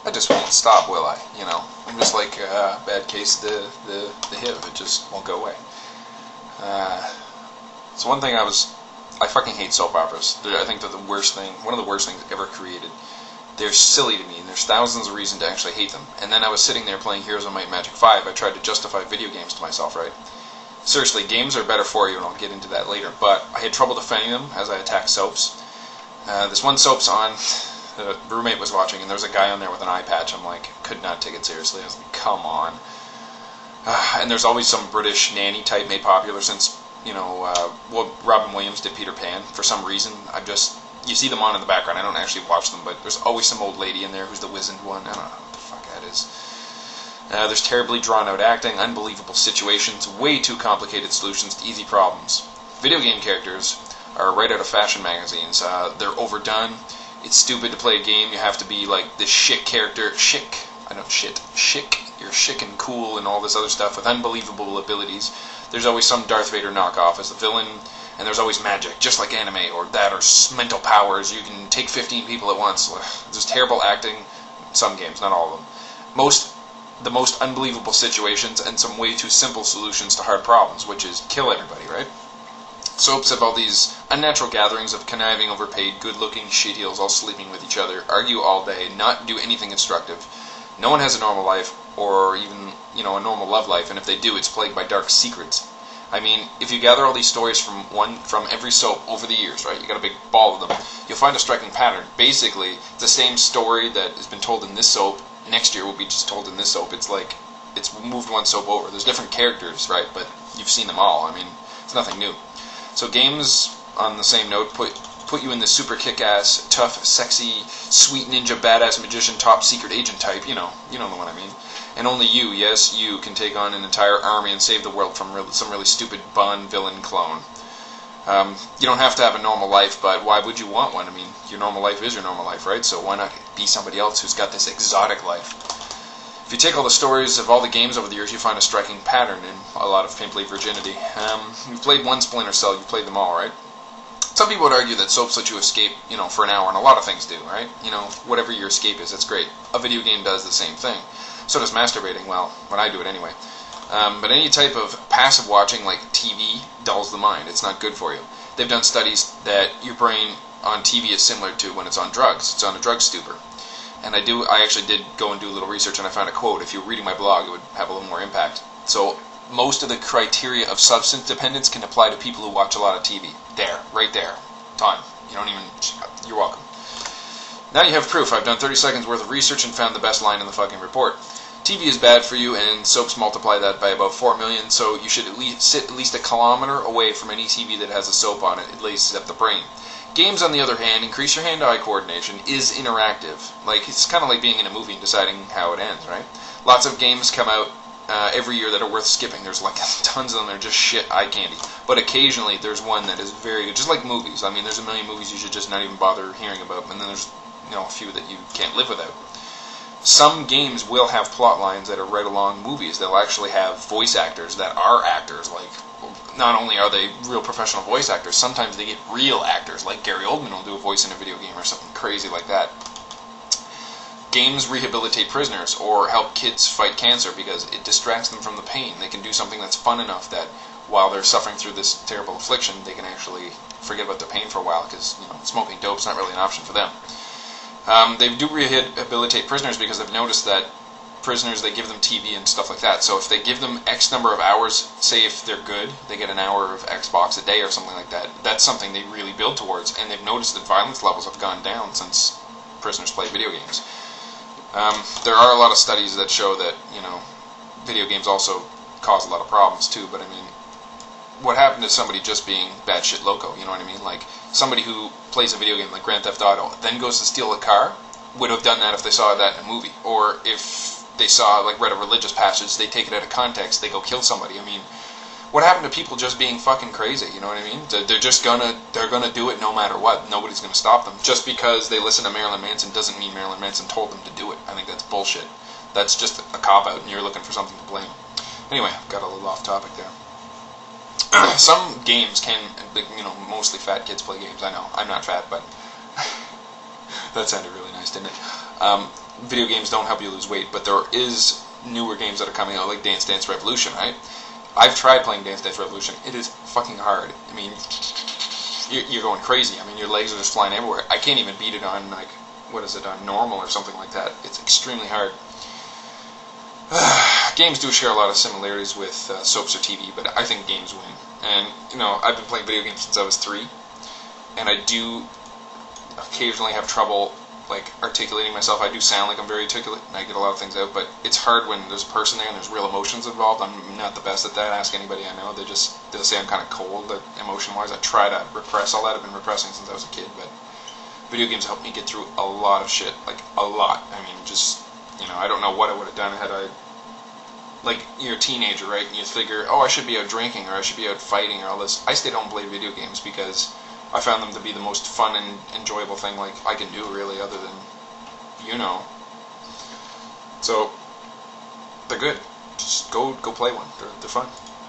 I just won't stop, will I? You know, I'm just like a bad case of the HIV. It just won't go away. So one thing I fucking hate soap operas. I think they're the worst thing, one of the worst things ever created. They're silly to me, and there's thousands of reasons to actually hate them. And then I was sitting there playing Heroes of Might and Magic 5. I tried to justify video games to myself, right? Seriously, games are better for you, and I'll get into that later. But I had trouble defending them as I attacked soaps. This one soap's on, the roommate was watching, and there was a guy on there with an eye patch. I'm like, could not take it seriously. I was like, come on. And there's always some British nanny type made popular since, Robin Williams did Peter Pan. For some reason, you see them on in the background. I don't actually watch them, but there's always some old lady in there who's the wizened one. I don't know what the fuck that is. There's terribly drawn-out acting, unbelievable situations, way too complicated solutions to easy problems. Video game characters are right out of fashion magazines. They're overdone. It's stupid to play a game. You have to be like this chic character. Chic. You're chic and cool and all this other stuff with unbelievable abilities. There's always some Darth Vader knockoff as the villain. And there's always magic, just like anime, or mental powers. You can take 15 people at once. There's terrible acting, some games, not all of them. The most unbelievable situations, and some way too simple solutions to hard problems, which is kill everybody, right? Soaps have all these unnatural gatherings of conniving, overpaid, good-looking shit-heels all sleeping with each other, argue all day, not do anything instructive. No one has a normal life, or even, a normal love life, and if they do, it's plagued by dark secrets. I mean, if you gather all these stories from every soap over the years, right, you got a big ball of them, you'll find a striking pattern. Basically, the same story that has been told in this soap, next year will be just told in this soap. It's like, it's moved one soap over. There's different characters, right, but you've seen them all. I mean, it's nothing new. So games, on the same note, put you in the super kick-ass, tough, sexy, sweet ninja, badass magician, top secret agent type. You know the one I mean. And only you, yes, you, can take on an entire army and save the world from some really stupid Bond villain clone. You don't have to have a normal life, but why would you want one? I mean, your normal life is your normal life, right? So why not be somebody else who's got this exotic life? If you take all the stories of all the games over the years, you find a striking pattern in a lot of pimply virginity. You've played one Splinter Cell, you've played them all, right? Some people would argue that soaps let you escape, for an hour, and a lot of things do, right? Whatever your escape is, that's great. A video game does the same thing. So does masturbating, well, when I do it anyway. But any type of passive watching, like TV, dulls the mind. It's not good for you. They've done studies that your brain on TV is similar to when it's on drugs. It's on a drug stupor. And I actually did go and do a little research, and I found a quote. If you were reading my blog, it would have a little more impact. So most of the criteria of substance dependence can apply to people who watch a lot of TV. There, right there. Done. You're welcome. Now you have proof. I've done 30 seconds worth of research and found the best line in the fucking report. TV is bad for you, and soaps multiply that by about 4 million, so you should sit at least a kilometer away from any TV that has a soap on it, at least at the brain. Games, on the other hand, increase your hand-eye coordination, is interactive. It's kind of like being in a movie and deciding how it ends, right? Lots of games come out every year that are worth skipping. There's tons of them that are just shit eye candy. But occasionally there's one that is very good, just like movies. I mean, there's a million movies you should just not even bother hearing about, and then there's a few that you can't live without. Some games will have plot lines that are right along movies. They'll actually have voice actors that are actors. Not only are they real professional voice actors, sometimes they get real actors. Like Gary Oldman will do a voice in a video game or something crazy like that. Games rehabilitate prisoners or help kids fight cancer because it distracts them from the pain. They can do something that's fun enough that while they're suffering through this terrible affliction, they can actually forget about their pain for a while because smoking dope's not really an option for them. They do rehabilitate prisoners because they've noticed that prisoners, they give them TV and stuff like that. So if they give them X number of hours, say if they're good, they get an hour of Xbox a day or something like that. That's something they really build towards, and they've noticed that violence levels have gone down since prisoners play video games. There are a lot of studies that show that, video games also cause a lot of problems too, but I mean, what happened to somebody just being batshit loco, you know what I mean? Like, somebody who plays a video game like Grand Theft Auto, then goes to steal a car, would have done that if they saw that in a movie. Or if they read a religious passage, they take it out of context, they go kill somebody. I mean, what happened to people just being fucking crazy, you know what I mean? They're gonna do it no matter what. Nobody's gonna stop them. Just because they listen to Marilyn Manson doesn't mean Marilyn Manson told them to do it. I think that's bullshit. That's just a cop-out, and you're looking for something to blame. Anyway, got a little off topic there. Some games can, mostly fat kids play games. I know, I'm not fat, but that sounded really nice, didn't it? Video games don't help you lose weight, but there is newer games that are coming out, like Dance Dance Revolution, right? I've tried playing Dance Dance Revolution. It is fucking hard. I mean, you're going crazy. I mean, your legs are just flying everywhere. I can't even beat it on, like, what is it, on normal or something like that. It's extremely hard. Games do share a lot of similarities with soaps or TV, but I think games win. And, you know, I've been playing video games since I was 3, and I do occasionally have trouble, like, articulating myself. I do sound like I'm very articulate, and I get a lot of things out, but it's hard when there's a person there and there's real emotions involved. I'm not the best at that. Ask anybody I know. They'll say I'm kind of cold emotion-wise. I try to repress all that. I've been repressing since I was a kid, but video games helped me get through a lot of shit. Like, a lot. I mean, just, you know, I don't know what I would have done had I... Like, you're a teenager, right? And you figure, oh, I should be out drinking, or I should be out fighting, or all this. I stayed home and played video games because I found them to be the most fun and enjoyable thing, like, I can do, really, other than, you know. So, they're good. Just go play one. They're fun.